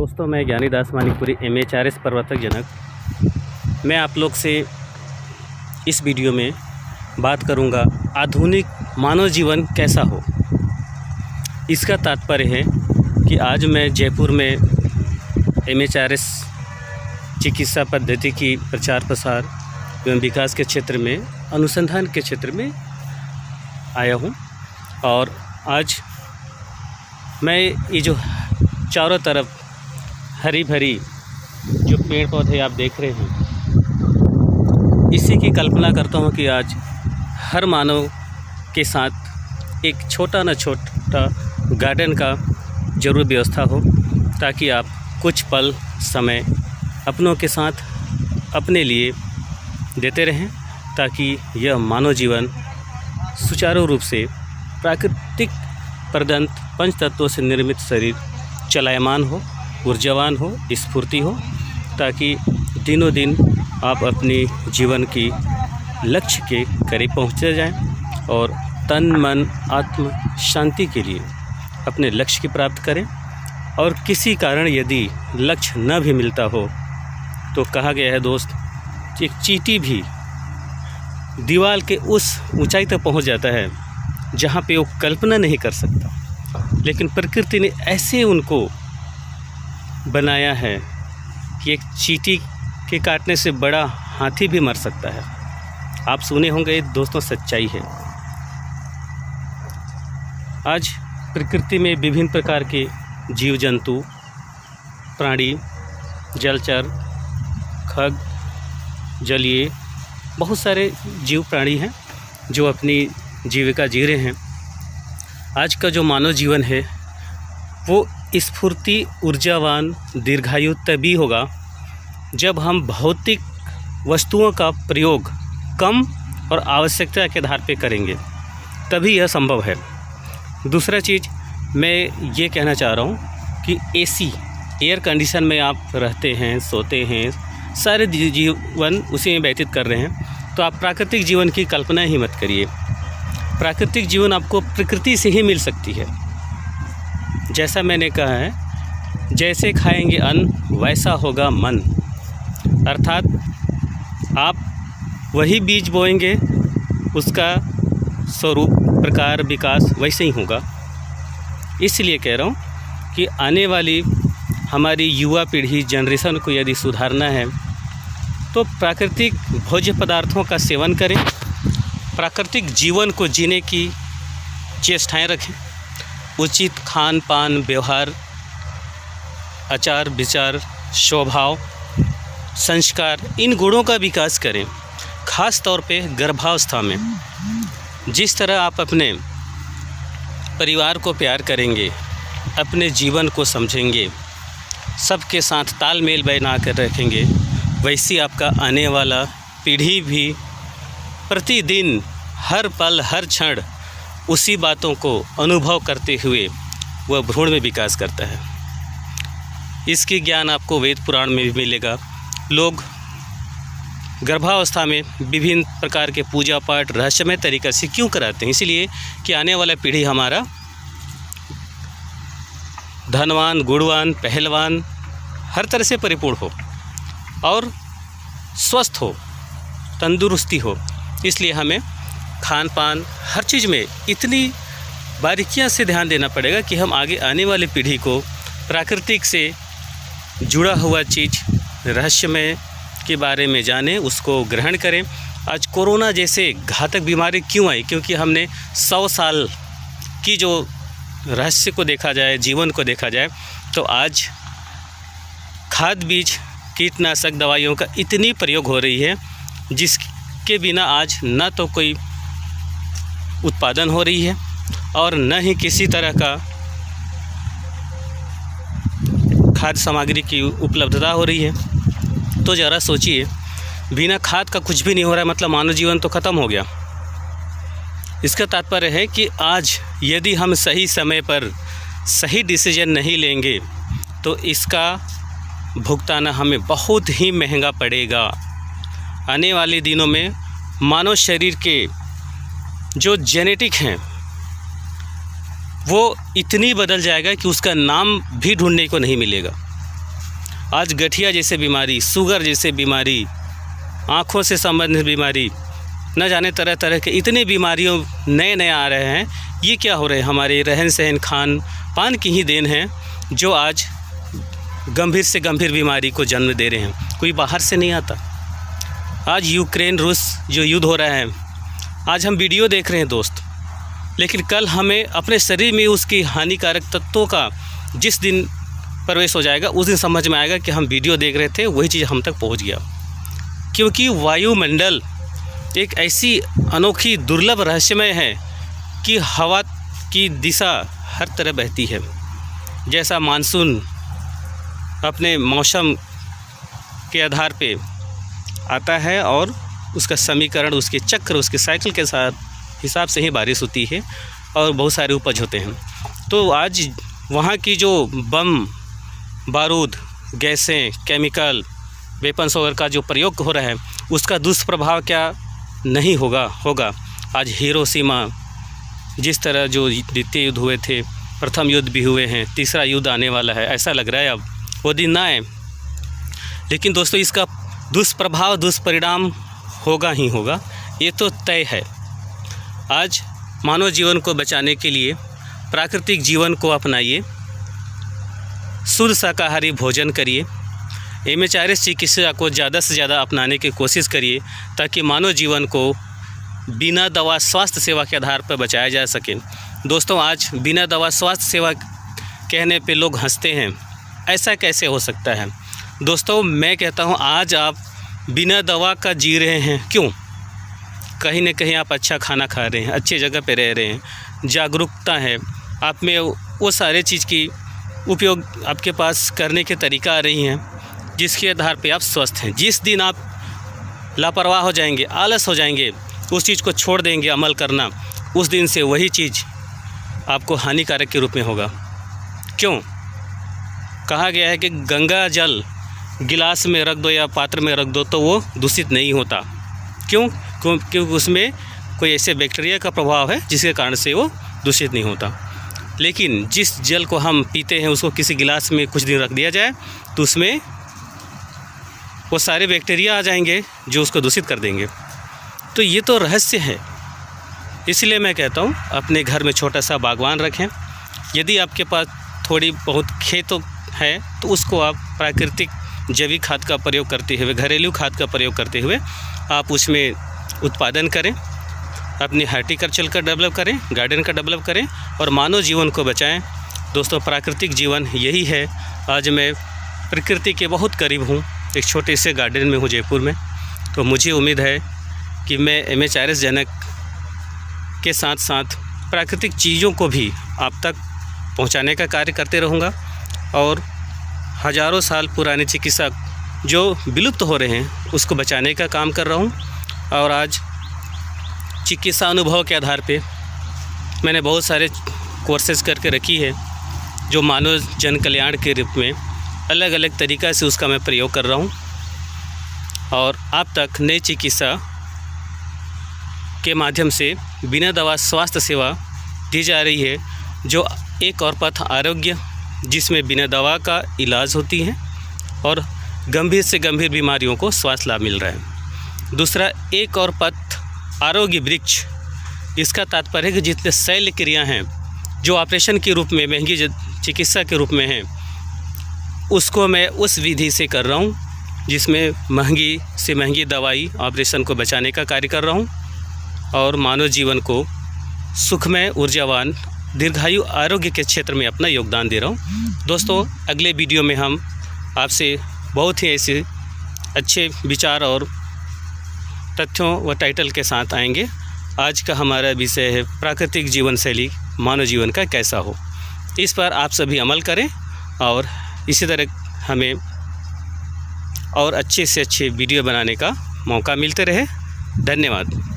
दोस्तों, मैं ज्ञानीदास मानिकपुरी MHRS प्रवर्तक जनक। मैं आप लोग से इस वीडियो में बात करूंगा आधुनिक मानव जीवन कैसा हो। इसका तात्पर्य है कि आज मैं जयपुर में MHRS चिकित्सा पद्धति की प्रचार प्रसार एवं विकास के क्षेत्र में, अनुसंधान के क्षेत्र में आया हूं। और आज मैं ये जो चारों तरफ हरी भरी जो पेड़ पौधे आप देख रहे हैं, इसी की कल्पना करता हूं कि आज हर मानव के साथ एक छोटा न छोटा गार्डन का ज़रूर व्यवस्था हो, ताकि आप कुछ पल समय अपनों के साथ अपने लिए देते रहें, ताकि यह मानव जीवन सुचारू रूप से प्राकृतिक प्रदत्त पंच तत्वों से निर्मित शरीर चलायमान हो, ऊर्जावान हो, स्फूर्ति हो, ताकि दिनों दिन आप अपनी जीवन की लक्ष्य के करीब पहुँचते जाएं और तन मन आत्म शांति के लिए अपने लक्ष्य की प्राप्त करें। और किसी कारण यदि लक्ष्य न भी मिलता हो तो कहा गया है दोस्त कि एक चींटी भी दीवार के उस ऊंचाई तक पहुंच जाता है जहां पे वो कल्पना नहीं कर सकता, लेकिन प्रकृति ने ऐसे उनको बनाया है कि एक चींटी के काटने से बड़ा हाथी भी मर सकता है। आप सुने होंगे दोस्तों, सच्चाई है। आज प्रकृति में विभिन्न प्रकार के जीव जंतु, प्राणी, जलचर, खग, जलीय, बहुत सारे जीव प्राणी हैं जो अपनी जीविका जी रहे हैं। आज का जो मानव जीवन है वो स्फूर्ति, ऊर्जावान, दीर्घायु तभी होगा जब हम भौतिक वस्तुओं का प्रयोग कम और आवश्यकता के आधार पर करेंगे, तभी यह संभव है। दूसरा चीज़ मैं ये कहना चाह रहा हूँ कि AC एयर कंडीशन में आप रहते हैं, सोते हैं, सारे जीवन उसी में व्यतीत कर रहे हैं, तो आप प्राकृतिक जीवन की कल्पना ही मत करिए। प्राकृतिक जीवन आपको प्रकृति से ही मिल सकती है। जैसा मैंने कहा है, जैसे खाएंगे अन्न वैसा होगा मन, अर्थात आप वही बीज बोएंगे, उसका स्वरूप, प्रकार, विकास वैसे ही होगा। इसलिए कह रहा हूँ कि आने वाली हमारी युवा पीढ़ी, जनरेशन को यदि सुधारना है तो प्राकृतिक भोज्य पदार्थों का सेवन करें, प्राकृतिक जीवन को जीने की चेष्टाएं रखें, उचित खान पान, व्यवहार, आचार विचार, स्वभाव, संस्कार, इन गुणों का विकास करें। खास तौर पे गर्भावस्था में जिस तरह आप अपने परिवार को प्यार करेंगे, अपने जीवन को समझेंगे, सबके साथ तालमेल बना कर रखेंगे, वैसी आपका आने वाला पीढ़ी भी प्रतिदिन, हर पल, हर क्षण उसी बातों को अनुभव करते हुए वह भ्रूण में विकास करता है। इसकी ज्ञान आपको वेद पुराण में भी मिलेगा। लोग गर्भावस्था में विभिन्न प्रकार के पूजा पाठ रहस्यमय तरीक़े से क्यों कराते हैं? इसलिए कि आने वाला पीढ़ी हमारा धनवान, गुणवान, पहलवान, हर तरह से परिपूर्ण हो और स्वस्थ हो, तंदुरुस्ती हो। इसलिए हमें खान पान, हर चीज़ में इतनी बारीकियां से ध्यान देना पड़ेगा कि हम आगे आने वाली पीढ़ी को प्राकृतिक से जुड़ा हुआ चीज़, रहस्यमय के बारे में जानें, उसको ग्रहण करें। आज कोरोना जैसे घातक बीमारी क्यों आई? क्योंकि हमने 100 साल की जो रहस्य को देखा जाए, जीवन को देखा जाए, तो आज खाद बीज, कीटनाशक दवाइयों का इतनी प्रयोग हो रही है जिसके बिना आज न तो कोई उत्पादन हो रही है और न ही किसी तरह का खाद्य सामग्री की उपलब्धता हो रही है। तो ज़रा सोचिए, बिना खाद का कुछ भी नहीं हो रहा है, मतलब मानव जीवन तो ख़त्म हो गया। इसका तात्पर्य है कि आज यदि हम सही समय पर सही डिसीजन नहीं लेंगे तो इसका भुगतान हमें बहुत ही महंगा पड़ेगा। आने वाले दिनों में मानव शरीर के जो जेनेटिक हैं वो इतनी बदल जाएगा कि उसका नाम भी ढूंढने को नहीं मिलेगा। आज गठिया जैसे बीमारी, शुगर जैसे बीमारी, आँखों से संबंधित बीमारी, न जाने तरह तरह के इतने बीमारियों नए आ रहे हैं। ये क्या हो रहे हैं? हमारे रहन सहन खान पान की ही देन है जो आज गंभीर से गंभीर बीमारी को जन्म दे रहे हैं। कोई बाहर से नहीं आता। आज यूक्रेन रूस जो युद्ध हो रहा है, आज हम वीडियो देख रहे हैं दोस्त, लेकिन कल हमें अपने शरीर में उसकी हानिकारक तत्वों का जिस दिन प्रवेश हो जाएगा उस दिन समझ में आएगा कि हम वीडियो देख रहे थे वही चीज़ हम तक पहुंच गया। क्योंकि वायुमंडल एक ऐसी अनोखी दुर्लभ रहस्यमय है कि हवा की दिशा हर तरह बहती है। जैसा मानसून अपने मौसम के आधार पे आता है और उसका समीकरण, उसके चक्र, उसके साइकिल के साथ हिसाब से ही बारिश होती है और बहुत सारे उपज होते हैं। तो आज वहाँ की जो बम बारूद, गैसें, केमिकल वेपन्स वगैरह का जो प्रयोग हो रहा है उसका दुष्प्रभाव क्या नहीं होगा। आज हिरोशिमा जिस तरह जो द्वितीय युद्ध हुए थे, प्रथम युद्ध भी हुए हैं, तीसरा युद्ध आने वाला है, ऐसा लग रहा है अब वो दिन ना आए। लेकिन दोस्तों इसका दुष्प्रभाव, दुष्परिणाम होगा ही होगा, ये तो तय है। आज मानव जीवन को बचाने के लिए प्राकृतिक जीवन को अपनाइए, शुद्ध शाकाहारी भोजन करिए, MHRS चिकित्सा को ज़्यादा से ज़्यादा अपनाने की कोशिश करिए ताकि मानव जीवन को बिना दवा स्वास्थ्य सेवा के आधार पर बचाया जा सके। दोस्तों आज बिना दवा स्वास्थ्य सेवा कहने पे लोग हंसते हैं, ऐसा कैसे हो सकता है? दोस्तों मैं कहता हूँ आज आप बिना दवा का जी रहे हैं। क्यों? कहीं न कहीं आप अच्छा खाना खा रहे हैं, अच्छी जगह पे रह रहे हैं, जागरूकता है आप में, वो सारे चीज़ की उपयोग आपके पास करने के तरीका आ रही हैं जिसके आधार पे आप स्वस्थ हैं। जिस दिन आप लापरवाह हो जाएंगे, आलस हो जाएंगे, उस चीज़ को छोड़ देंगे अमल करना, उस दिन से वही चीज़ आपको हानिकारक के रूप में होगा। क्यों? कहा गया है कि गंगा जल गिलास में रख दो या पात्र में रख दो तो वो दूषित नहीं होता। क्यों? क्योंकि उसमें कोई ऐसे बैक्टीरिया का प्रभाव है जिसके कारण से वो दूषित नहीं होता। लेकिन जिस जल को हम पीते हैं उसको किसी गिलास में कुछ दिन रख दिया जाए तो उसमें वो सारे बैक्टीरिया आ जाएंगे जो उसको दूषित कर देंगे। तो ये तो रहस्य है। इसलिए मैं कहता हूँ अपने घर में छोटा सा बागवान रखें। यदि आपके पास थोड़ी बहुत खेत है तो उसको आप प्राकृतिक जैविक खाद का प्रयोग करते हुए, घरेलू खाद का प्रयोग करते हुए आप उसमें उत्पादन करें, अपनी हार्टिकल्चर का डेवलप करें, गार्डन का डेवलप करें और मानव जीवन को बचाएं। दोस्तों प्राकृतिक जीवन यही है। आज मैं प्रकृति के बहुत करीब हूँ, एक छोटे से गार्डन में हूँ जयपुर में। तो मुझे उम्मीद है कि मैं MHRS जनक के साथ साथ प्राकृतिक चीज़ों को भी आप तक पहुंचाने का कार्य करते रहूंगा और हज़ारों साल पुराने चिकित्सा जो विलुप्त हो रहे हैं उसको बचाने का काम कर रहा हूं। और आज चिकित्सा अनुभव के आधार पे मैंने बहुत सारे कोर्सेज करके रखी है जो मानव जन कल्याण के रूप में अलग अलग तरीक़ा से उसका मैं प्रयोग कर रहा हूं और आप तक नई चिकित्सा के माध्यम से बिना दवा स्वास्थ्य सेवा दी जा रही है, जो एक और पथ आरोग्य जिसमें बिना दवा का इलाज होती है और गंभीर से गंभीर बीमारियों को स्वास्थ्य लाभ मिल रहा है। दूसरा एक और पथ आरोग्य वृक्ष, इसका तात्पर्य है कि जितने शल्य क्रिया हैं जो ऑपरेशन के रूप में, महंगी चिकित्सा के रूप में हैं, उसको मैं उस विधि से कर रहा हूँ जिसमें महंगी से महंगी दवाई ऑपरेशन को बचाने का कार्य कर रहा हूँ और मानव जीवन को सुखमय, ऊर्जावान, दीर्घायु आरोग्य के क्षेत्र में अपना योगदान दे रहा हूँ। दोस्तों अगले वीडियो में हम आपसे बहुत ही ऐसे अच्छे विचार और तथ्यों व टाइटल के साथ आएंगे। आज का हमारा विषय है प्राकृतिक जीवन शैली मानव जीवन का कैसा हो। इस पर आप सभी अमल करें और इसी तरह हमें और अच्छे से अच्छे वीडियो बनाने का मौका मिलते रहे। धन्यवाद।